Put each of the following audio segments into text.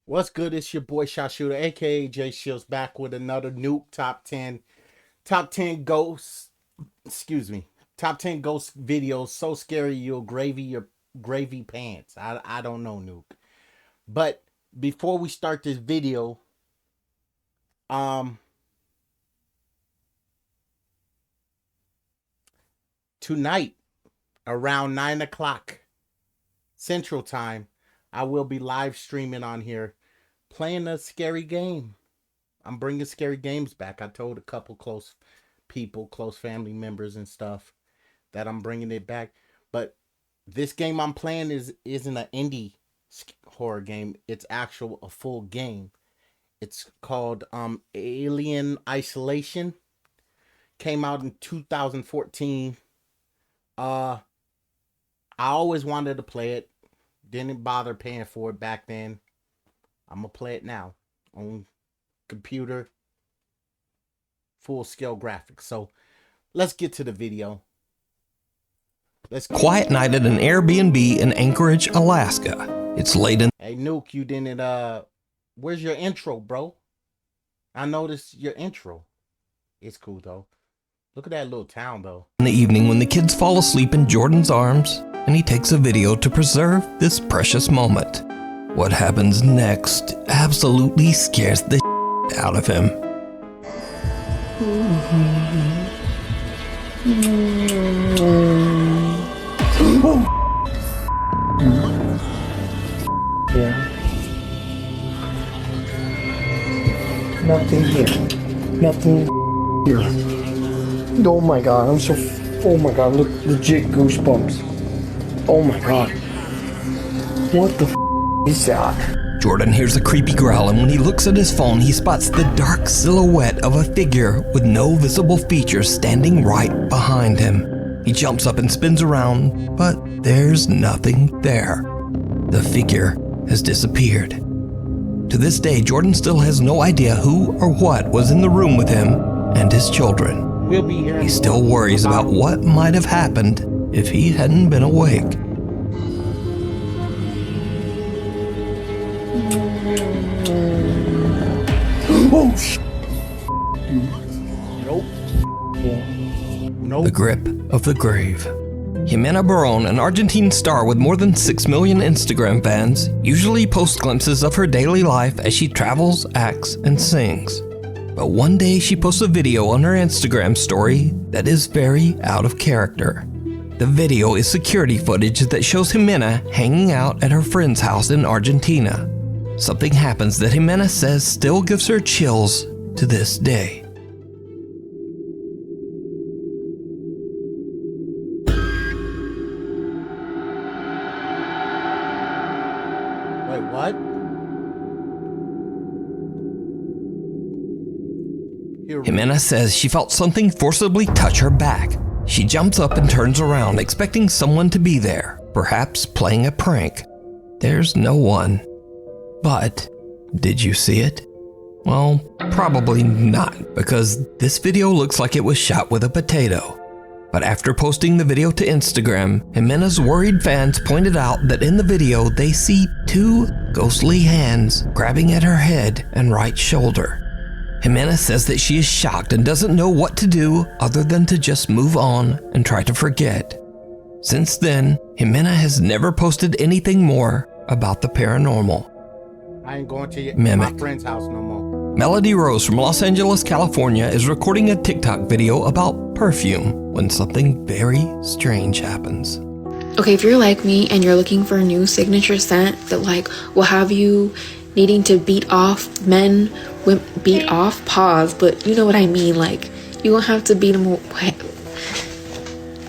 What's good? It's your boy Shot Shooter, aka J Shields, back with another Nuke top 10 ghosts. Top 10 ghost videos so scary you'll gravy your gravy pants. I don't know, Nuke. But before we start this video, tonight around 9 o'clock Central Time, I will be live streaming on here playing a scary game. I'm bringing scary games back. I told a couple close people, close family members and stuff that I'm bringing it back. But this game I'm playing isn't an indie horror game. It's a full game. It's called Alien Isolation. Came out in 2014. I always wanted to play it. Didn't bother paying for it back then. I'm going to play it now on computer, full scale graphics. So let's get to the video. Quiet night at an Airbnb in Anchorage, Alaska. It's late in... Hey, Nuke, you didn't, where's your intro, bro? I noticed your intro. It's cool, though. Look at that little town, though. In the evening when the kids fall asleep in Jordan's arms, and he takes a video to preserve this precious moment. What happens next absolutely scares the out of him. Yeah. Nothing here. Nothing here. Oh my god, I'm so... Oh my god, look, legit goosebumps. Oh my god. What the is that? Jordan hears a creepy growl, and when he looks at his phone, he spots the dark silhouette of a figure with no visible features standing right behind him. He jumps up and spins around, but there's nothing there. The figure has disappeared. To this day, Jordan still has no idea who or what was in the room with him and his children. We'll be here. He still worries about what might have happened if he hadn't been awake. Oh, shit. Nope. Yeah. Nope. The grip of the grave. Jimena Barón, an Argentine star with more than 6 million Instagram fans, usually posts glimpses of her daily life as she travels, acts, and sings. But one day she posts a video on her Instagram story that is very out of character. The video is security footage that shows Jimena hanging out at her friend's house in Argentina. Something happens that Jimena says still gives her chills to this day. Wait, what? Jimena says she felt something forcibly touch her back. She jumps up and turns around, expecting someone to be there, perhaps playing a prank. There's no one. But, did you see it? Well, probably not, because this video looks like it was shot with a potato. But after posting the video to Instagram, Jimena's worried fans pointed out that in the video they see 2 ghostly hands grabbing at her head and right shoulder. Jimena says that she is shocked and doesn't know what to do other than to just move on and try to forget. Since then, Jimena has never posted anything more about the paranormal. I ain't going to my friend's house no more. Melody Rose from Los Angeles, California is recording a TikTok video about perfume when something very strange happens. Okay, if you're like me and you're looking for a new signature scent that will have you needing to beat off pause, but you know what I mean, you won't have to beat them away.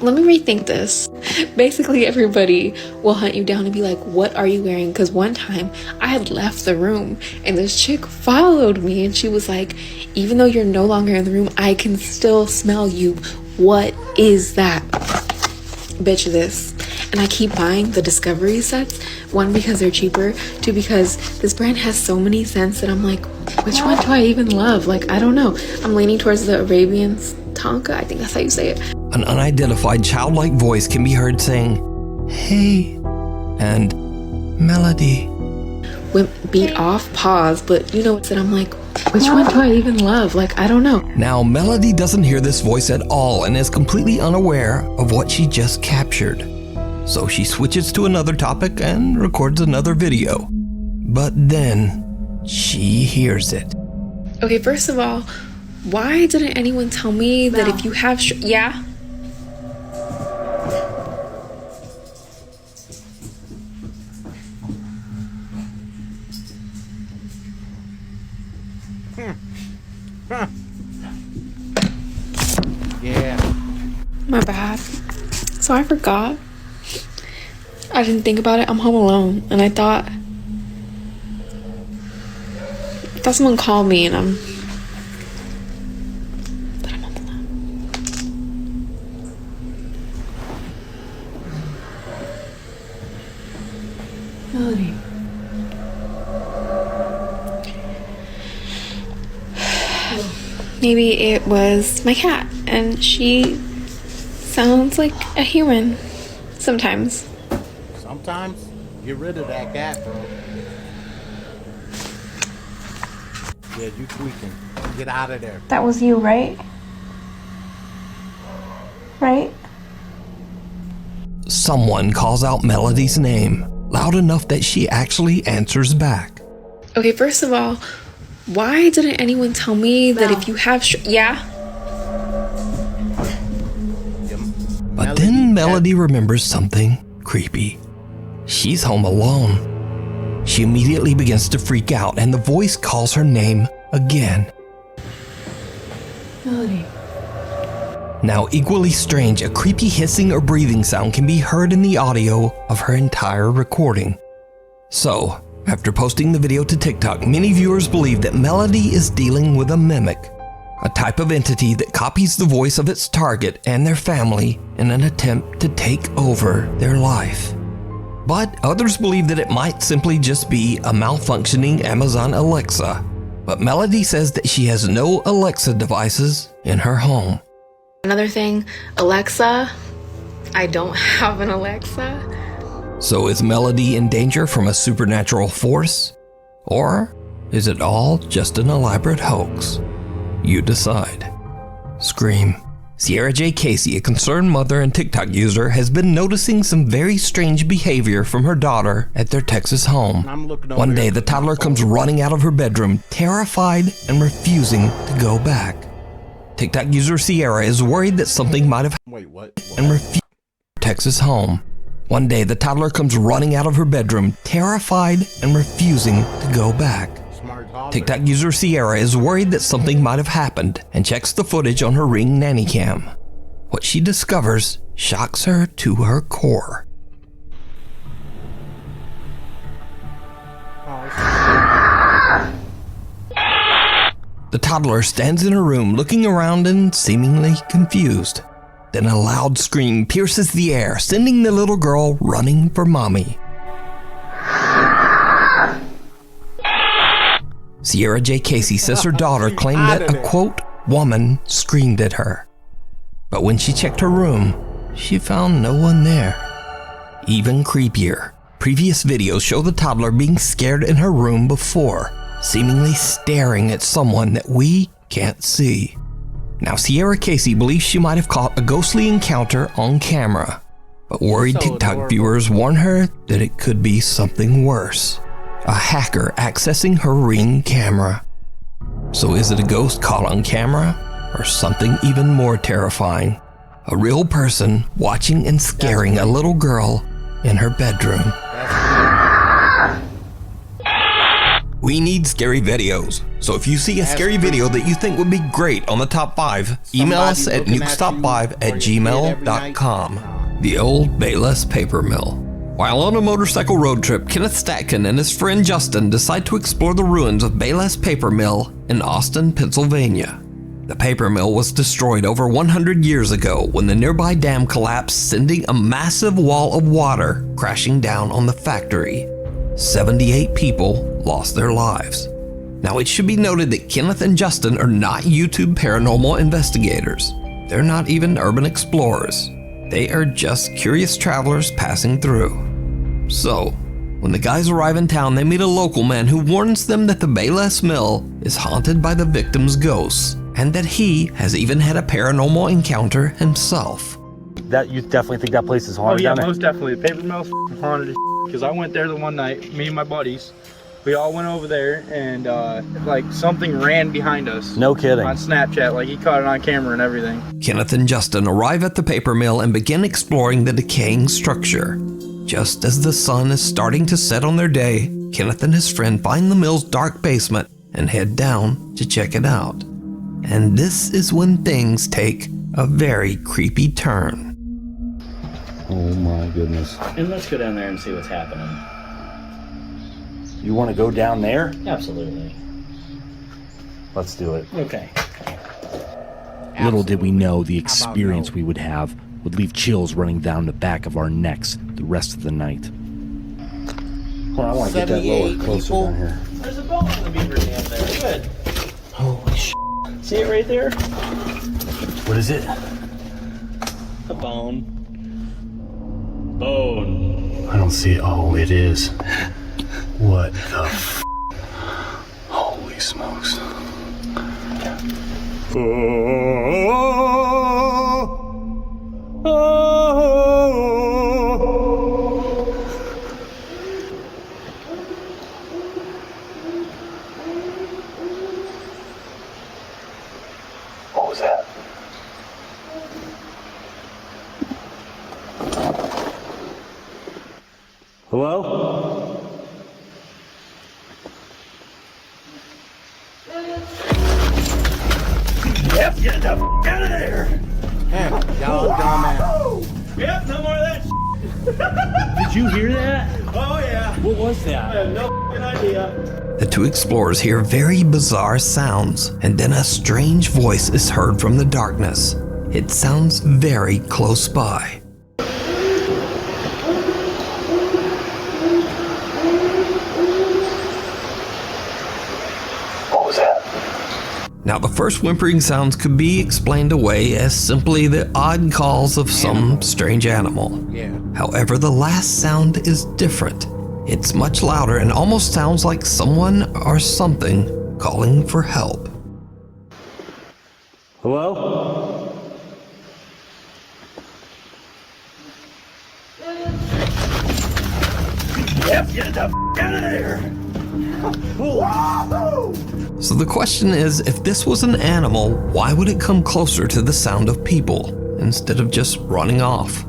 Let me rethink this. Basically, everybody will hunt you down and be like, what are you wearing? Because one time I had left the room and this chick followed me and she was like, even though you're no longer in the room, I can still smell you. What is that? Bitch, this. And I keep buying the Discovery sets. 1, because they're cheaper. 2, because this brand has so many scents that I'm like, which one do I even love? I don't know. I'm leaning towards the Arabian Tonka. I think that's how you say it. An unidentified childlike voice can be heard saying, "Hey," and "Melody." beat off, pause, but you know what, I'm like, which one do I even love? Like, I don't know. Now, Melody doesn't hear this voice at all and is completely unaware of what she just captured. So she switches to another topic and records another video. But then, she hears it. Okay, first of all, why didn't anyone tell me that if you have yeah? Yeah. My bad. So I forgot. I didn't think about it. I'm home alone, and I thought someone called me, and I'm home alone. Melody. Maybe it was my cat, and she sounds like a human sometimes. Sometimes, get rid of that cat, bro. Yeah, you tweaking. Get out of there. That was you, right? Right? Someone calls out Melody's name, loud enough that she actually answers back. Okay, first of all, why didn't anyone tell me that if you have yeah? But then Melody remembers something creepy. She's home alone. She immediately begins to freak out, and the voice calls her name again. Melody. Now, equally strange, a creepy hissing or breathing sound can be heard in the audio of her entire recording. So, after posting the video to TikTok, many viewers believe that Melody is dealing with a mimic, a type of entity that copies the voice of its target and their family in an attempt to take over their life. But others believe that it might simply just be a malfunctioning Amazon Alexa. But Melody says that she has no Alexa devices in her home. Another thing, Alexa, I don't have an Alexa. So is Melody in danger from a supernatural force? Or is it all just an elaborate hoax? You decide. Scream. Sierra J. Casey, a concerned mother and TikTok user, has been noticing some very strange behavior from her daughter at their Texas home. One day, the toddler comes running out of her bedroom, terrified and refusing to go back. TikTok user Sierra is worried that something might have happened and refused to Texas home. One day, the toddler comes running out of her bedroom, terrified and refusing to go back. TikTok user Sierra is worried that something might have happened and checks the footage on her Ring nanny cam. What she discovers shocks her to her core. The toddler stands in her room looking around and seemingly confused. Then a loud scream pierces the air, sending the little girl running for mommy. Sierra J. Casey says her daughter claimed that a, quote, woman screamed at her. But when she checked her room, she found no one there. Even creepier, previous videos show the toddler being scared in her room before, seemingly staring at someone that we can't see. Now, Sierra Casey believes she might have caught a ghostly encounter on camera, but worried TikTok viewers warn her that it could be something worse. A hacker accessing her Ring camera. So is it a ghost caught on camera, or something even more terrifying? A real person watching and scaring a little girl in her bedroom. We need scary videos. So if you see a scary video that you think would be great on the top 5, email us at nukestop5@gmail.com. The old Bayless paper mill. While on a motorcycle road trip, Kenneth Statkin and his friend Justin decide to explore the ruins of Bayless Paper Mill in Austin, Pennsylvania. The paper mill was destroyed over 100 years ago when the nearby dam collapsed, sending a massive wall of water crashing down on the factory. 78 people lost their lives. Now, it should be noted that Kenneth and Justin are not YouTube paranormal investigators. They're not even urban explorers. They are just curious travelers passing through. So, When the guys arrive in town, they meet a local man who warns them that the Bayless Mill is haunted by the victim's ghosts, and that he has even had a paranormal encounter himself. That you definitely think that place is haunted? Oh yeah, down there? most definitely. The paper mill's haunted as because I went there the one night, me and my buddies. We all went over there and like something ran behind us. No kidding. On Snapchat, like he caught it on camera and everything. Kenneth and Justin arrive at the paper mill and begin exploring the decaying structure. Just as the sun is starting to set on their day, Kenneth and his friend find the mill's dark basement and head down to check it out. And this is when things take a very creepy turn. Oh my goodness. And let's go down there and see what's happening. You want to go down there? Absolutely. Let's do it. Okay. Little did we know the How about experience no? we would have would leave chills running down the back of our necks the rest of the night. Well, I want to get that lower, 78 closer people. down here. There's a bone in the beaver dam there. Good. Holy sh**. See it right there? What is it? A bone. Bone. I don't see it. Oh, it is. What the f***? Holy smokes. What was that? Hello? Yep, get the f*** out of there! Hey, y'all dumbass. Yep, no more of that. Did you hear that? Oh yeah. What was I that? have no f***ing idea. The two explorers hear very bizarre sounds, and then a strange voice is heard from the darkness. It sounds very close by. What was that? Now, the first whimpering sounds could be explained away as simply the odd calls of some strange animal. Yeah. However, the last sound is different. It's much louder and almost sounds like someone or something calling for help. Hello? Yep, get the f*** out of there! So the question is, if this was an animal, why would it come closer to the sound of people instead of just running off?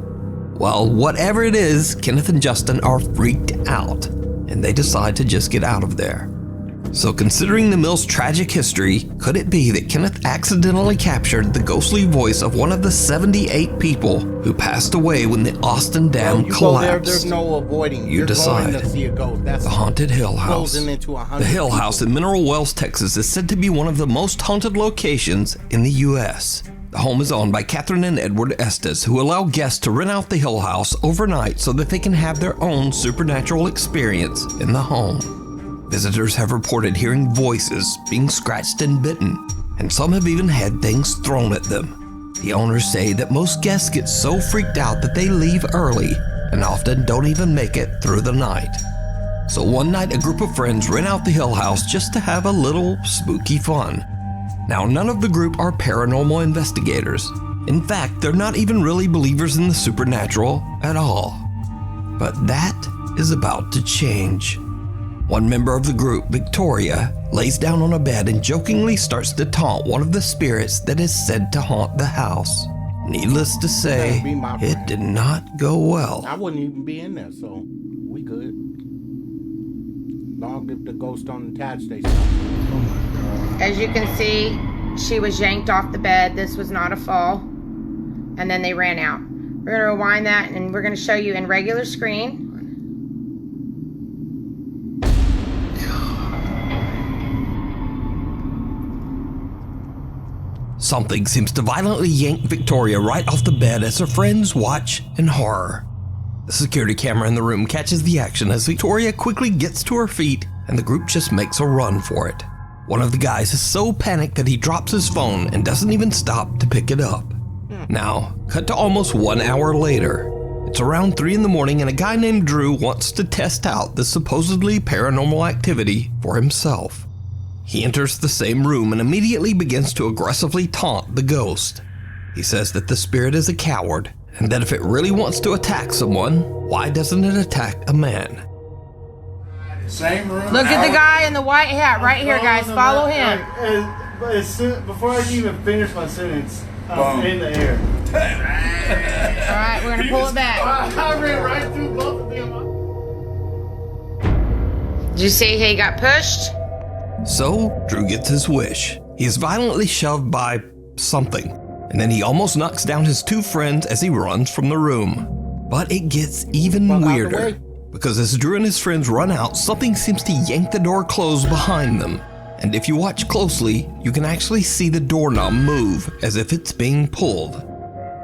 Well, whatever it is, Kenneth and Justin are freaked out, and they decide to just get out of there. So considering the mill's tragic history, could it be that Kenneth accidentally captured the ghostly voice of one of the 78 people who passed away when the Austin Dam You go there, collapsed? there's no avoiding. You You're decide. going to see a ghost. That's The Haunted Hill House. closing into 100 The Hill people. House in Mineral Wells, Texas is said to be one of the most haunted locations in the U.S. The home is owned by Catherine and Edward Estes, who allow guests to rent out the Hill House overnight so that they can have their own supernatural experience in the home. Visitors have reported hearing voices, being scratched and bitten, and some have even had things thrown at them. The owners say that most guests get so freaked out that they leave early and often don't even make it through the night. So one night, a group of friends rent out the Hill House just to have a little spooky fun. Now, none of the group are paranormal investigators. In fact, they're not even really believers in the supernatural at all. But that is about to change. One member of the group, Victoria, lays down on a bed and jokingly starts to taunt one of the spirits that is said to haunt the house. Needless to say, Better be my it friend. did not go well. I wouldn't even be in there, so we good. Long if the ghost don't attach, they stop. As you can see, she was yanked off the bed. This was not a fall. And then they ran out. We're going to rewind that and we're going to show you in regular screen. Something seems to violently yank Victoria right off the bed as her friends watch in horror. The security camera in the room catches the action as Victoria quickly gets to her feet and the group just makes a run for it. One of the guys is so panicked that he drops his phone and doesn't even stop to pick it up. Now, cut to almost 1 hour later. It's around 3 in the morning and a guy named Drew wants to test out this supposedly paranormal activity for himself. He enters the same room and immediately begins to aggressively taunt the ghost. He says that the spirit is a coward and that if it really wants to attack someone, why doesn't it attack a man? Same room. Look at the guy in the white hat right here, guys. Follow him. Before I can even finish my sentence, I'm in the air. All right, we're gonna pull it back. I ran right through both of them. Did you see he got pushed? So, Drew gets his wish. He is violently shoved by something, and then he almost knocks down his 2 friends as he runs from the room. But it gets even weirder, because as Drew and his friends run out, something seems to yank the door closed behind them. And if you watch closely, you can actually see the doorknob move as if it's being pulled.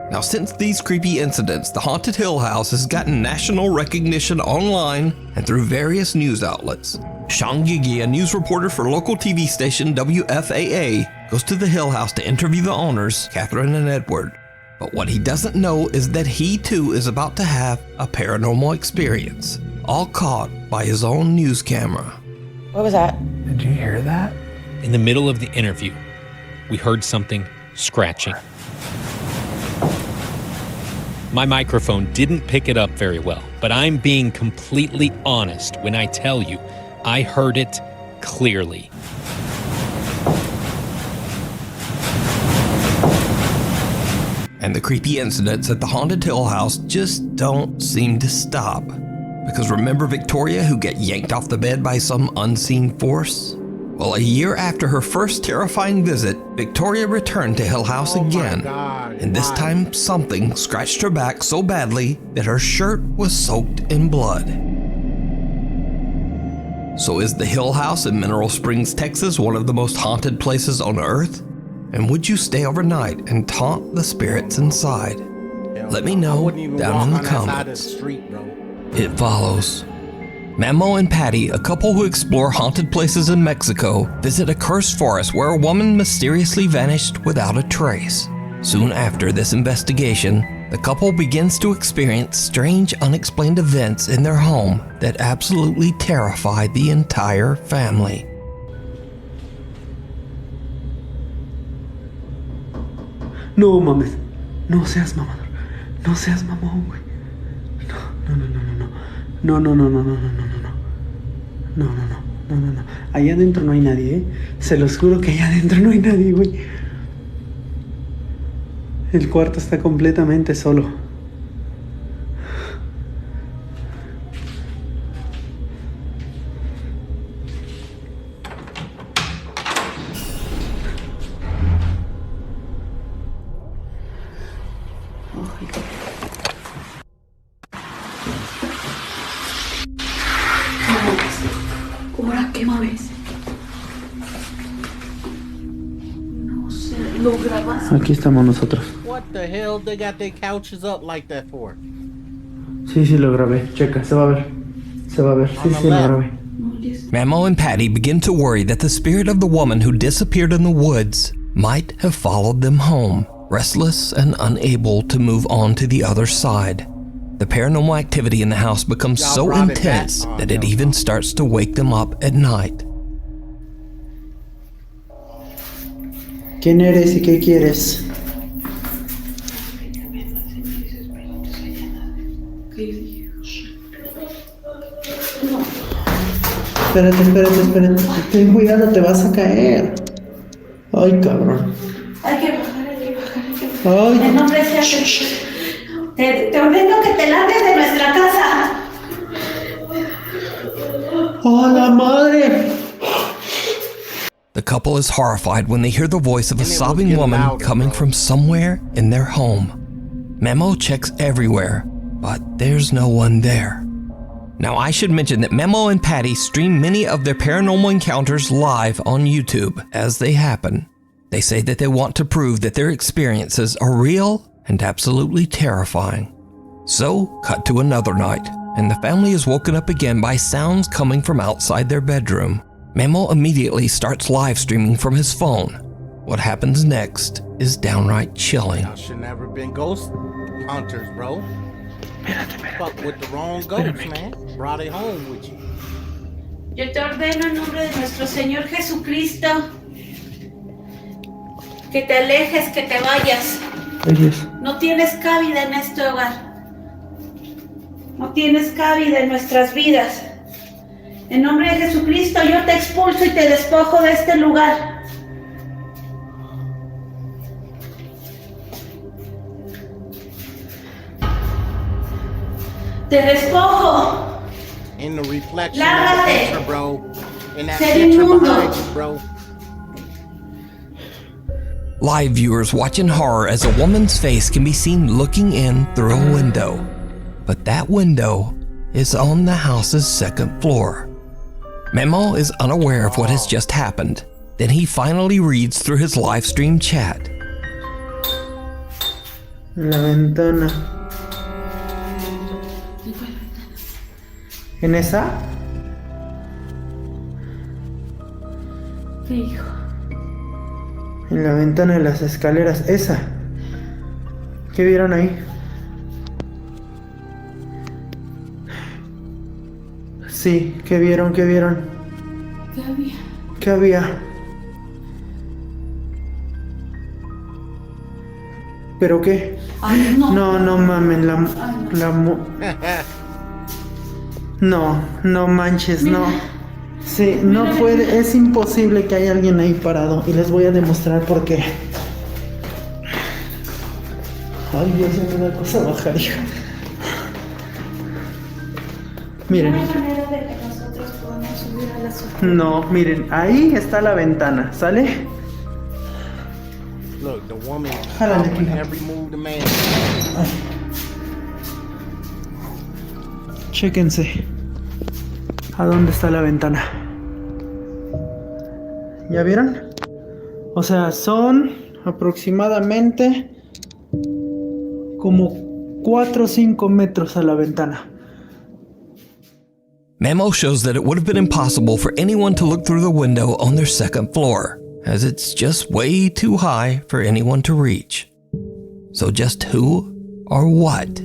Now, since these creepy incidents, the Haunted Hill House has gotten national recognition online and through various news outlets. Sean Gigi, a news reporter for local TV station WFAA, goes to the Hill House to interview the owners, Catherine and Edward. But what he doesn't know is that he too is about to have a paranormal experience, all caught by his own news camera. What was that? Did you hear that? In the middle of the interview, we heard something scratching. My microphone didn't pick it up very well, but I'm being completely honest when I tell you I heard it clearly. And the creepy incidents at the Haunted Hill House just don't seem to stop. Because remember Victoria, who got yanked off the bed by some unseen force? Well, a year after her first terrifying visit, Victoria returned to Hill House again. And this time, something scratched her back so badly that her shirt was soaked in blood. So is the Hill House in Mineral Springs, Texas, one of the most haunted places on Earth? And would you stay overnight and taunt the spirits inside? Let me know down in the comments. It follows. Memo and Patty, a couple who explore haunted places in Mexico, visit a cursed forest where a woman mysteriously vanished without a trace. Soon after this investigation, the couple begins to experience strange, unexplained events in their home that absolutely terrify the entire family. No mames. No seas mamador. No seas mamón, güey. No. No. Allá adentro no hay nadie, ¿eh? Se los juro que allá adentro no hay nadie, güey. El cuarto está completamente solo. ¿Ahora qué mames? No sé, lo grabas. Aquí estamos nosotros. What the hell they got their couches up like that for? Sí, lo grabé. Checa, se va a ver. Sí, lo grabé. Mamo and Patty begin to worry that the spirit of the woman who disappeared in the woods might have followed them home, restless and unable to move on to the other side. The paranormal activity in the house becomes so intense that it even starts to wake them up at night. ¿Quién eres y qué quieres? Espérate. Ten cuidado, te vas a caer. Ay, cabrón. Hay que bajar. Ay. En nombre de Jesús. Te ordeno que te largues de nuestra casa. ¡Oh, la madre! The couple is horrified when they hear the voice of a sobbing woman coming from somewhere in their home. Memo checks everywhere, but there's no one there. Now, I should mention that Memo and Patty stream many of their paranormal encounters live on YouTube as they happen. They say that they want to prove that their experiences are real and absolutely terrifying. So, cut to another night, and the family is woken up again by sounds coming from outside their bedroom. Memo immediately starts live streaming from his phone. What happens next is downright chilling. Y'all should never been ghost hunters, bro. Fuck with the wrong ghost, man. Brought it home with you. Yo te ordeno en nombre de nuestro Señor Jesucristo que te alejes, que te vayas. No tienes cabida en este hogar. No tienes cabida en nuestras vidas. En nombre de Jesucristo yo te expulso y te despojo de este lugar. Te despojo. In the reflection Lárgate. of the picture, bro. In that Ser picture inmundo. behind you, bro. Live viewers watch in horror as a woman's face can be seen looking in through a window. But that window is on the house's second floor. Memo is unaware of what has just happened. Then he finally reads through his live stream chat. La ventana. ¿En esa? ¿Qué hijo? En la ventana de las escaleras. Esa. ¿Qué vieron ahí? Sí, ¿qué vieron? ¿Qué vieron? ¿Qué había? ¿Qué había? ¿Pero qué? Ay, no. No, no mamen, No, no manches, no. Sí, no puede, es imposible que haya alguien ahí parado. Y les voy a demostrar por qué. Ay, Dios, me da cosa bajar, hija. Miren. No hay manera de que nosotros podamos subir a la superficie. No, miren, ahí está la ventana, ¿sale? Look, the woman Jálale, following hija. every move the man. Chéquense. ¿A dónde está la ventana? ¿Ya vieron? O sea, son aproximadamente como 4 o 5 metros a la ventana. Memo shows that it would have been impossible for anyone to look through the window on their second floor, as it's just way too high for anyone to reach. So just who or what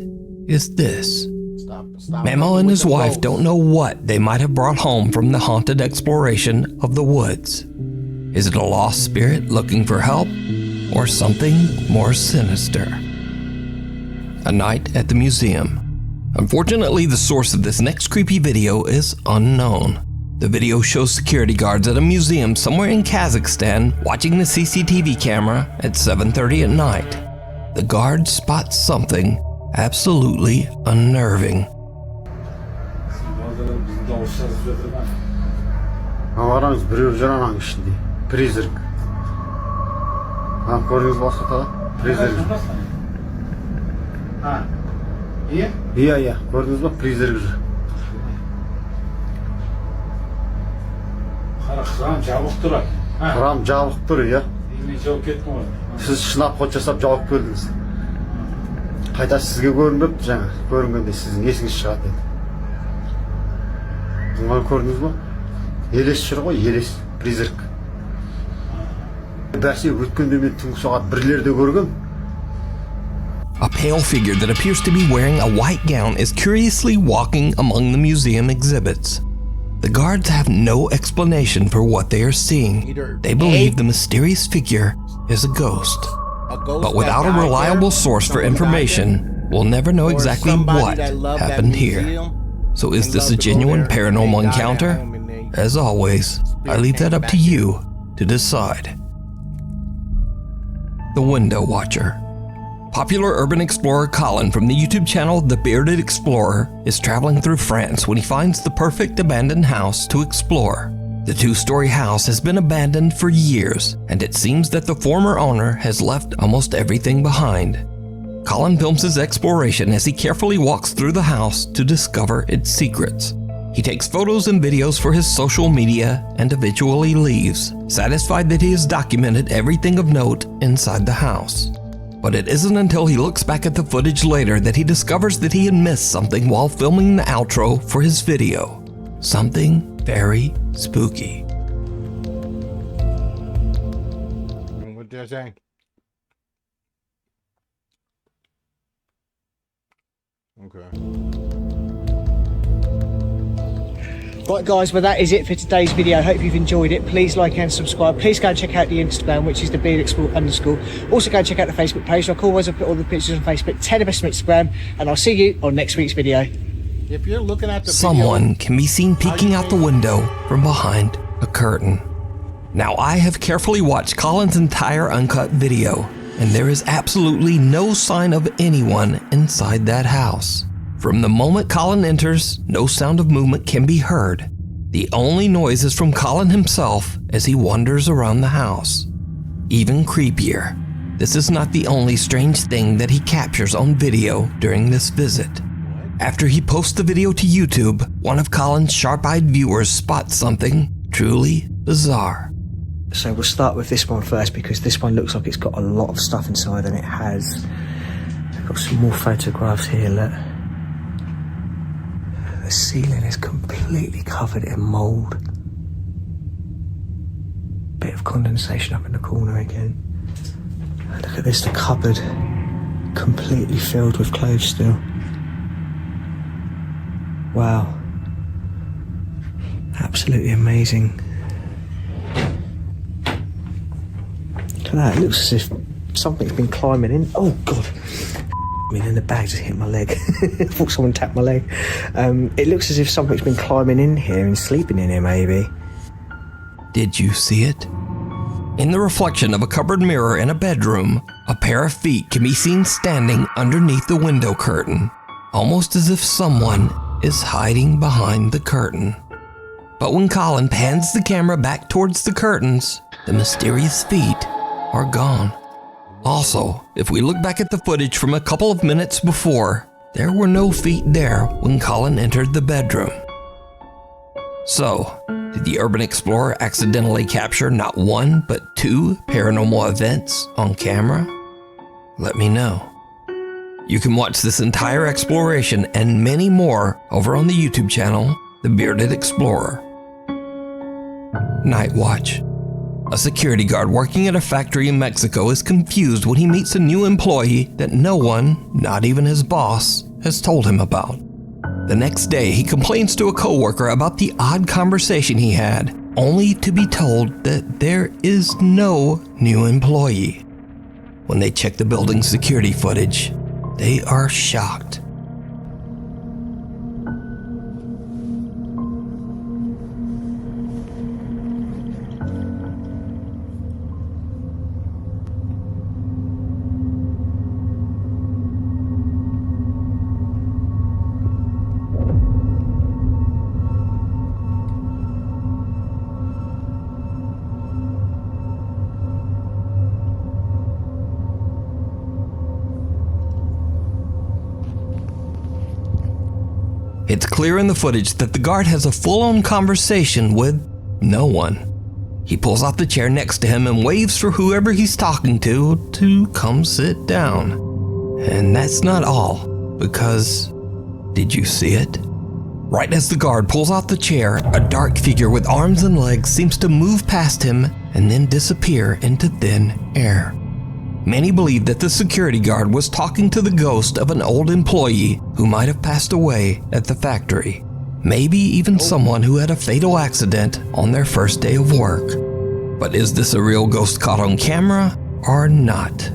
is this? Stop Memo and his wife don't know what they might have brought home from the haunted exploration of the woods. Is it a lost spirit looking for help, or something more sinister? A night at the museum. Unfortunately, the source of this next creepy video is unknown. The video shows security guards at a museum somewhere in Kazakhstan watching the CCTV camera at 7:30 at night. The guards spot something absolutely unnerving. Қараңыз, біреу жүр ананың ішінде. Призрак. Көрдіңіз бе осы тағы? Призрак. Иә, көрдіңіз бе? Призрак жүр. Қырам жабық тұр. Қырам жабық тұр, иә. Мен жауып кеттім ғой. Сіз шынап қот жасап жауып келдіңіз. Қайта сізге көрінбепті жаңа. Көрінгенде сіздің есіңіз шығады еді. Бұны көрдіңіз бе? Елес жүр ғой, елес, призрак. Бәсе өткенде мен түнгі сағат 1-лерде көргем. A pale figure that appears to be wearing a white gown is curiously walking among the museum exhibits. The guards have no explanation for what they are seeing. They believe the mysterious figure is a ghost. But without a reliable source for information, we'll never know exactly what happened here. So is this a genuine paranormal encounter? As always, I leave that up to you to decide. The Window Watcher. Popular urban explorer Colin from the YouTube channel The Bearded Explorer is traveling through France when he finds the perfect abandoned house to explore. The 2-story house has been abandoned for years, and it seems that the former owner has left almost everything behind. Colin films his exploration as he carefully walks through the house to discover its secrets. He takes photos and videos for his social media and eventually leaves, satisfied that he has documented everything of note inside the house. But it isn't until he looks back at the footage later that he discovers that he had missed something while filming the outro for his video. Something very spooky. What did I say? Okay. Right guys, well that is it for today's video. Hope you've enjoyed it. Please like and subscribe. Please go and check out the Instagram, which is the _. Also go and check out the Facebook page. Like always, I put all the pictures on Facebook. 10 the best on Instagram, and I'll see you on next week's video. If you're looking at the Someone video, can be seen peeking out the window from behind a curtain. Now, I have carefully watched Colin's entire uncut video, and there is absolutely no sign of anyone inside that house. From the moment Colin enters, no sound of movement can be heard. The only noise is from Colin himself as he wanders around the house. Even creepier, this is not the only strange thing that he captures on video during this visit. After he posts the video to YouTube, one of Colin's sharp-eyed viewers spots something truly bizarre. So we'll start with this one first, because this one looks like it's got a lot of stuff inside, and it has. I've got some more photographs here, look. The ceiling is completely covered in mould. Bit of condensation up in the corner again. Look at this, the cupboard completely filled with clothes still. Wow. Absolutely amazing. Look at that, it looks as if something's been climbing in. Oh God. I mean, in the bag just hit my leg. I thought someone tapped my leg. It looks as if something's been climbing in here and sleeping in here, maybe. Did you see it? In the reflection of a cupboard mirror in a bedroom, a pair of feet can be seen standing underneath the window curtain, almost as if someone is hiding behind the curtain. But when Colin pans the camera back towards the curtains, the mysterious feet are gone. Also, if we look back at the footage from a couple of minutes before, there were no feet there when Colin entered the bedroom. So, did the urban explorer accidentally capture not one, but two paranormal events on camera? Let me know. You can watch this entire exploration and many more over on the YouTube channel, The Bearded Explorer. Night Watch. A security guard working at a factory in Mexico is confused when he meets a new employee that no one, not even his boss, has told him about. The next day, he complains to a coworker about the odd conversation he had, only to be told that there is no new employee. When they check the building's security footage, they are shocked. It's clear in the footage that the guard has a full-on conversation with no one. He pulls out the chair next to him and waves for whoever he's talking to come sit down. And that's not all, because did you see it? Right as the guard pulls out the chair, a dark figure with arms and legs seems to move past him and then disappear into thin air. Many believe that the security guard was talking to the ghost of an old employee who might have passed away at the factory. Maybe even someone who had a fatal accident on their first day of work. But is this a real ghost caught on camera or not?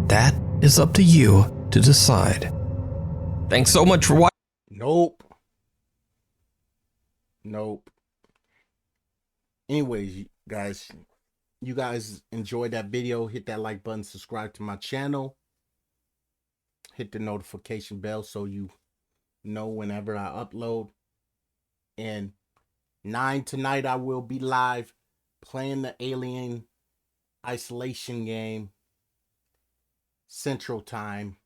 That is up to you to decide. Thanks so much for watching. Nope. Anyways, guys, you guys enjoyed that video, hit that like button, subscribe to my channel, hit the notification bell so you know whenever I upload. And 9 tonight I will be live playing the Alien Isolation game, Central Time,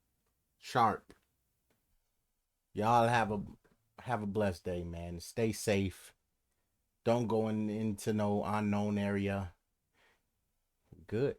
sharp. Y'all have a blessed day, man. Stay safe. Don't go into no unknown area. Good.